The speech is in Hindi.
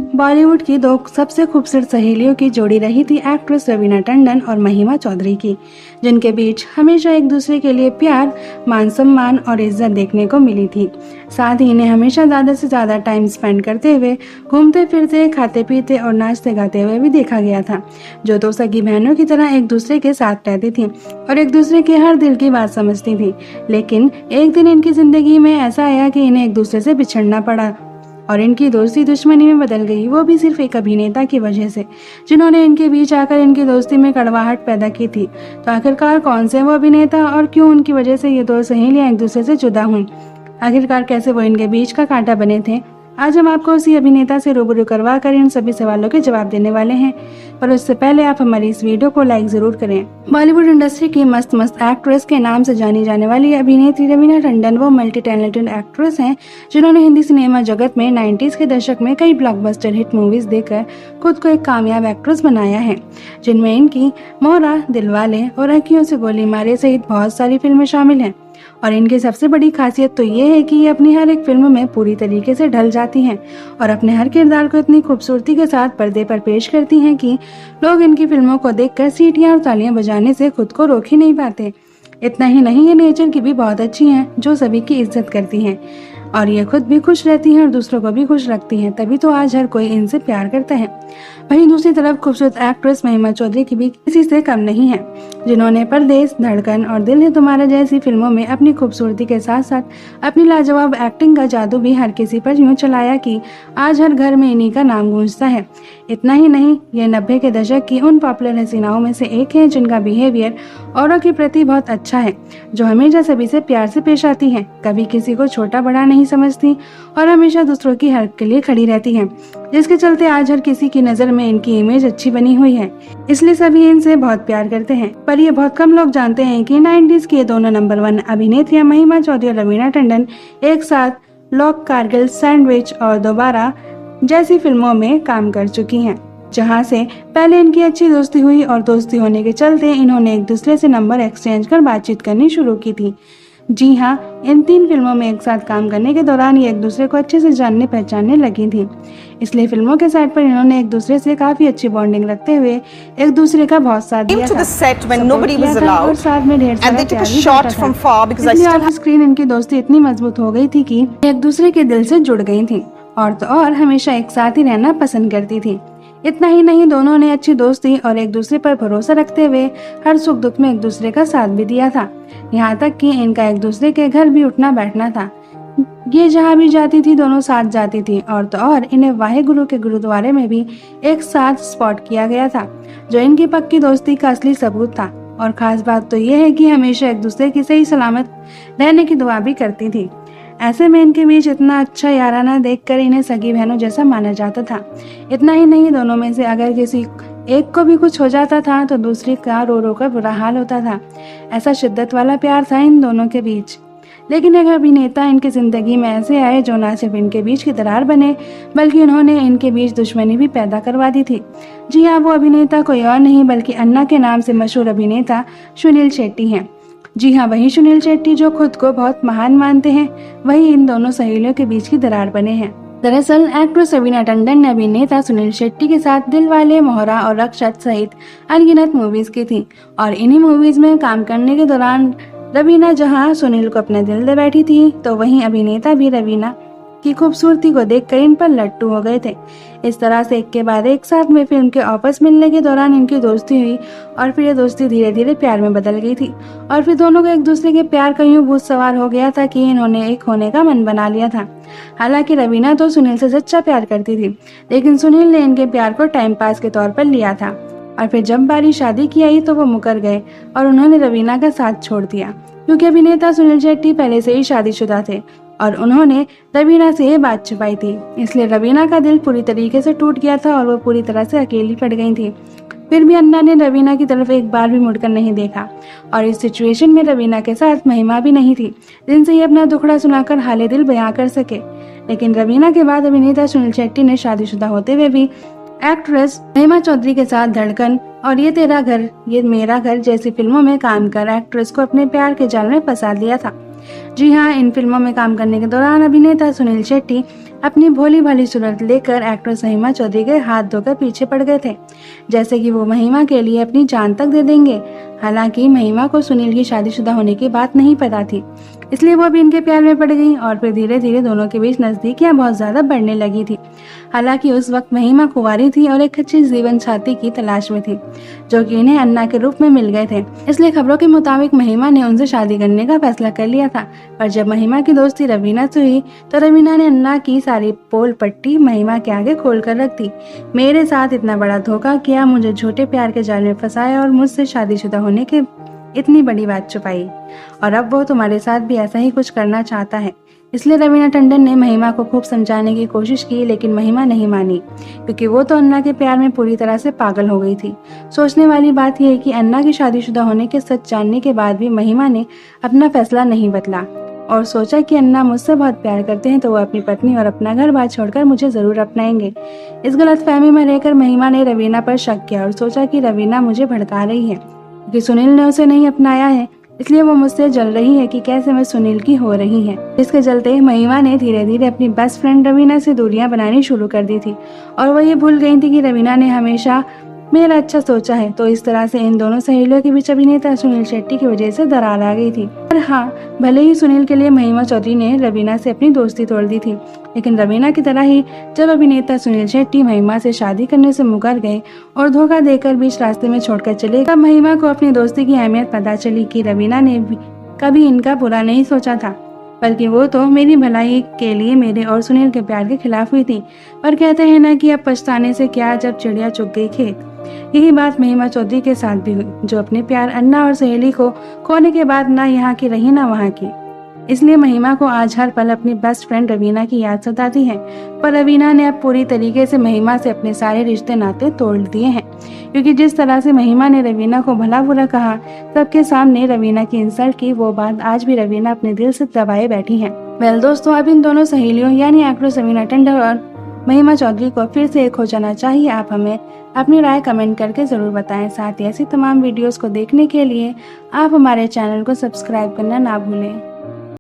बॉलीवुड की दो सबसे खूबसूरत सहेलियों की जोड़ी रही थी एक्ट्रेस रवीना टंडन और महिमा चौधरी की, जिनके बीच हमेशा एक दूसरे के लिए प्यार, मान सम्मान और इज्जत देखने को मिली थी। साथ ही इन्हें हमेशा ज्यादा से ज्यादा टाइम स्पेंड करते हुए, घूमते फिरते, खाते पीते और नाचते गाते हुए भी देखा गया था, जो दो सगी बहनों की तरह एक दूसरे के साथ रहती थी और एक दूसरे के हर दिल की बात समझती थी। लेकिन एक दिन इनकी जिंदगी में ऐसा आया कि इन्हें एक दूसरे से बिछड़ना पड़ा और इनकी दोस्ती दुश्मनी में बदल गई, वो भी सिर्फ एक अभिनेता की वजह से, जिन्होंने इनके बीच आकर इनकी दोस्ती में कड़वाहट पैदा की थी। तो आखिरकार कौन से वो अभिनेता और क्यों उनकी वजह से ये दो सहेलियां एक दूसरे से जुदा हुई, आखिरकार कैसे वो इनके बीच का कांटा बने थे, आज हम आपको उसी अभिनेता से रूबरू करवा कर इन सभी सवालों के जवाब देने वाले हैं। पर उससे पहले आप हमारी इस वीडियो को लाइक जरूर करें। बॉलीवुड इंडस्ट्री की मस्त मस्त एक्ट्रेस के नाम से जानी जाने वाली अभिनेत्री रवीना टंडन वो मल्टी टैलेंटेड एक्ट्रेस हैं, जिन्होंने हिंदी सिनेमा जगत में 90s के दशक में कई ब्लॉकबस्टर हिट मूवीज देकर खुद को एक कामयाब एक्ट्रेस बनाया है, जिनमें इनकी मोहरा, दिलवाले और अखियों से गोली मारे सहित बहुत सारी फिल्में शामिल हैं। और इनकी सबसे बड़ी खासियत तो ये है कि ये अपनी हर एक फिल्म में पूरी तरीके से ढल जाती हैं और अपने हर किरदार को इतनी खूबसूरती के साथ पर्दे पर पेश करती हैं कि लोग इनकी फिल्मों को देखकर सीटियां और तालियां बजाने से खुद को रोक ही नहीं पाते। इतना ही नहीं, ये नेचर की भी बहुत अच्छी हैं, जो सभी की इज्जत करती हैं और ये खुद भी खुश रहती हैं और दूसरों को भी खुश रखती हैं, तभी तो आज हर कोई इनसे प्यार करता है। वहीं दूसरी तरफ खूबसूरत एक्ट्रेस महिमा चौधरी की भी किसी से कम नहीं है, जिन्होंने परदेस, धड़कन और दिल है तुम्हारा जैसी फिल्मों में अपनी खूबसूरती के साथ साथ अपनी लाजवाब एक्टिंग का जादू भी हर किसी पर यूं चलाया कि आज हर घर में इन्हीं का नाम गूंजता है। इतना ही नहीं, ये 90 के दशक की उन पॉपुलर हसीनाओं में से एक है जिनका बिहेवियर औरों के प्रति बहुत अच्छा है, जो हमेशा सभी से प्यार से पेश आती है, कभी किसी को छोटा बड़ा नहीं समझती और हमेशा दूसरों की हेल्प के लिए खड़ी रहती है, जिसके चलते आज हर किसी की नजर में इनकी इमेज अच्छी बनी हुई है, इसलिए सभी इनसे बहुत प्यार करते हैं। पर ये बहुत कम लोग जानते हैं कि 90s की ये दोनों नंबर 1 अभिनेत्रियां महिमा चौधरी और रवीना टंडन एक साथ लॉक, कारगिल, सैंडविच और दोबारा जैसी फिल्मों में काम कर चुकी हैं, जहां से पहले इनकी अच्छी दोस्ती हुई और दोस्ती होने के चलते इन्होंने एक दूसरे से नंबर एक्सचेंज कर बातचीत करनी शुरू की थी। जी हाँ, इन 3 फिल्मों में एक साथ काम करने के दौरान ये एक दूसरे को अच्छे से जानने पहचानने लगी थी, इसलिए फिल्मों के सेट पर इन्होंने एक दूसरे से काफी अच्छी बॉन्डिंग रखते हुए एक दूसरे का बहुत साथ दिया था, और साथ में ढेर सारा प्यार भी करता था। स्क्रीन इनकी दोस्ती इतनी मजबूत हो गई थी कि एक दूसरे के दिल से जुड़ गई थी और तो और हमेशा एक साथ ही रहना पसंद करती थी। इतना ही नहीं, दोनों ने अच्छी दोस्ती और एक दूसरे पर भरोसा रखते हुए हर सुख दुख में एक दूसरे का साथ भी दिया था, यहाँ तक कि इनका एक दूसरे के घर भी उठना बैठना था। ये जहाँ भी जाती थी दोनों साथ जाती थी और तो और इन्हें वाहे गुरु के गुरुद्वारे में भी एक साथ स्पॉट किया गया था, जो इनकी पक्की दोस्ती का असली सबूत था। और खास बात तो ये है कि हमेशा एक दूसरे की सही सलामत रहने की दुआ भी करती थी। ऐसे में इनके बीच इतना अच्छा याराना देखकर इन्हें सगी बहनों जैसा माना जाता था। इतना ही नहीं, दोनों में से अगर किसी एक को भी कुछ हो जाता था तो दूसरी का रो रो कर बुरा हाल होता था। ऐसा शिद्दत वाला प्यार था इन दोनों के बीच। लेकिन एक अभिनेता इनकी जिंदगी में ऐसे आए जो न सिर्फ इनके बीच की दरार बने, बल्कि उन्होंने इनके बीच दुश्मनी भी पैदा करवा दी थी। जी हाँ, वो अभिनेता कोई और नहीं बल्कि अन्ना के नाम से मशहूर अभिनेता सुनील शेट्टी हैं। जी हाँ, वही सुनील शेट्टी जो खुद को बहुत महान मानते हैं, वही इन दोनों सहेलियों के बीच की दरार बने हैं। दरअसल एक्ट्रेस रवीना टंडन ने अभिनेता सुनील शेट्टी के साथ दिलवाले, मोहरा और रक्षत सहित अनगिनत मूवीज की थी और इन्हीं मूवीज में काम करने के दौरान रवीना जहां सुनील को अपने दिल दे बैठी थी, तो वहीं अभिनेता भी रवीना की खूबसूरती को देखकर इन पर लट्टू हो गए थे। इस तरह से एक के बाद एक साथ में फिल्म के वापस मिलने के दौरान इनकी दोस्ती हुई और फिर ये दोस्ती धीरे धीरे प्यार में बदल गई थी और फिर दोनों को एक दूसरे के प्यार का यूं भूत सवार हो गया था कि इन्होंने एक होने का मन बना लिया था। हालांकि रवीना तो सुनील से सच्चा प्यार करती थी, लेकिन सुनील ने इनके प्यार को टाइम पास के तौर पर लिया था और फिर जब बारी शादी की आई तो वो मुकर गए और उन्होंने रवीना का साथ छोड़ दिया, क्योंकि अभिनेता सुनील शेट्टी पहले से ही शादीशुदा थे और उन्होंने रवीना से ये बात छुपाई थी, इसलिए रवीना का दिल पूरी तरीके से टूट गया था और वो पूरी तरह से अकेली पड़ गई थी। फिर भी अन्ना ने रवीना की तरफ एक बार भी मुड़कर नहीं देखा और इस सिचुएशन में रवीना के साथ महिमा भी नहीं थी, जिनसे ये अपना दुखड़ा सुनाकर हाले दिल बयां कर सके। लेकिन रवीना के बाद अभिनेता सुनील शेट्टी ने शादीशुदा होते हुए भी एक्ट्रेस महिमा चौधरी के साथ धड़कन और ये तेरा घर ये मेरा घर जैसी फिल्मों में काम कर एक्ट्रेस को अपने प्यार के जाल में फंसा लिया था। जी हाँ, इन फिल्मों में काम करने के दौरान अभिनेता सुनील शेट्टी अपनी भोली भाली सूरत लेकर एक्ट्रेस महिमा चौधरी के हाथ धोकर पीछे पड़ गए थे, जैसे कि वो महिमा के लिए अपनी जान तक दे देंगे। हालांकि महिमा को सुनील की शादीशुदा होने की बात नहीं पता थी, इसलिए वो भी इनके प्यार में पड़ गई और फिर धीरे धीरे दोनों के बीच नजदीकियां बहुत ज्यादा बढ़ने लगी थी। हालांकि उस वक्त महिमा कुंवारी थी और एक अच्छी जीवन साथी की तलाश में थी, जो कि इन्हें अन्ना के रूप में मिल गए थे। इसलिए खबरों के मुताबिक महिमा ने उनसे शादी करने का फैसला कर लिया था। पर जब महिमा की दोस्ती रवीना से हुई तो रवीना ने अन्ना की सारी पोल पट्टी महिमा के आगे खोल कर रख दी। मेरे साथ इतना बड़ा धोखा किया, मुझे झूठे प्यार के जाल में फंसाया और मुझसे शादीशुदा होने की इतनी बड़ी बात छुपाई, और अब वो तुम्हारे साथ भी ऐसा ही कुछ करना चाहता है। इसलिए रवीना टंडन ने महिमा को खूब समझाने की कोशिश की, लेकिन महिमा नहीं मानी, क्योंकि वो तो अन्ना के प्यार में पूरी तरह से पागल हो गई थी। सोचने वाली बात यह है कि अन्ना की शादीशुदा होने के सच जानने के बाद भी महिमा ने अपना फैसला नहीं बदला और सोचा कि अन्ना मुझसे बहुत प्यार करते हैं तो वो अपनी पत्नी और अपना घर बार छोड़कर मुझे जरूर अपनाएंगे। इस गलतफहमी में रहकर महिमा ने रवीना पर शक किया और सोचा कि रवीना मुझे भड़का रही है, क्योंकि सुनील ने उसे नहीं अपनाया है, इसलिए वो मुझसे जल रही है कि कैसे मैं सुनील की हो रही है। इसके चलते महिमा ने धीरे धीरे अपनी बेस्ट फ्रेंड रवीना से दूरियां बनानी शुरू कर दी थी और वो ये भूल गई थी कि रवीना ने हमेशा मेरा अच्छा सोचा है। तो इस तरह से इन दोनों सहेलियों के बीच अभिनेता सुनील शेट्टी की वजह से दरार आ गई थी। पर हाँ, भले ही सुनील के लिए महिमा चौधरी ने रवीना से अपनी दोस्ती तोड़ दी थी, लेकिन रवीना की तरह ही जब अभिनेता सुनील शेट्टी महिमा से शादी करने से मुकर गए और धोखा देकर बीच रास्ते में छोड़कर चले, तब महिमा को अपनी दोस्ती की अहमियत पता चली कि रवीना ने कभी इनका बुरा नहीं सोचा था, बल्कि वो तो मेरी भलाई के लिए मेरे और सुनील के प्यार के खिलाफ हुई थी। पर कहते हैं ना कि अब पछताने से क्या, जब चिड़िया चुग गई खेत। यही बात महिमा चौधरी के साथ भी हुई, जो अपने प्यार अन्ना और सहेली को खोने के बाद ना यहाँ की रही ना वहाँ की। इसलिए महिमा को आज हर पल अपनी बेस्ट फ्रेंड रवीना की याद सताती है। पर रवीना ने अब पूरी तरीके से महिमा से अपने सारे रिश्ते नाते तोड़ दिए हैं, क्योंकि जिस तरह से महिमा ने रवीना को भला बुरा कहा, सबके सामने रवीना की इंसल्ट की, वो बात आज भी रवीना अपने दिल से दबाए बैठी है। वेल दोस्तों, अब इन दोनों सहेलियों यानी एक्ट्रेस रवीना टंडन और महिमा चौधरी को फिर से एक हो जाना चाहिए। आप हमें अपनी राय कमेंट करके जरूर बताएं। साथ ही ऐसी तमाम वीडियोस को देखने के लिए आप हमारे चैनल को सब्सक्राइब करना ना भूलें।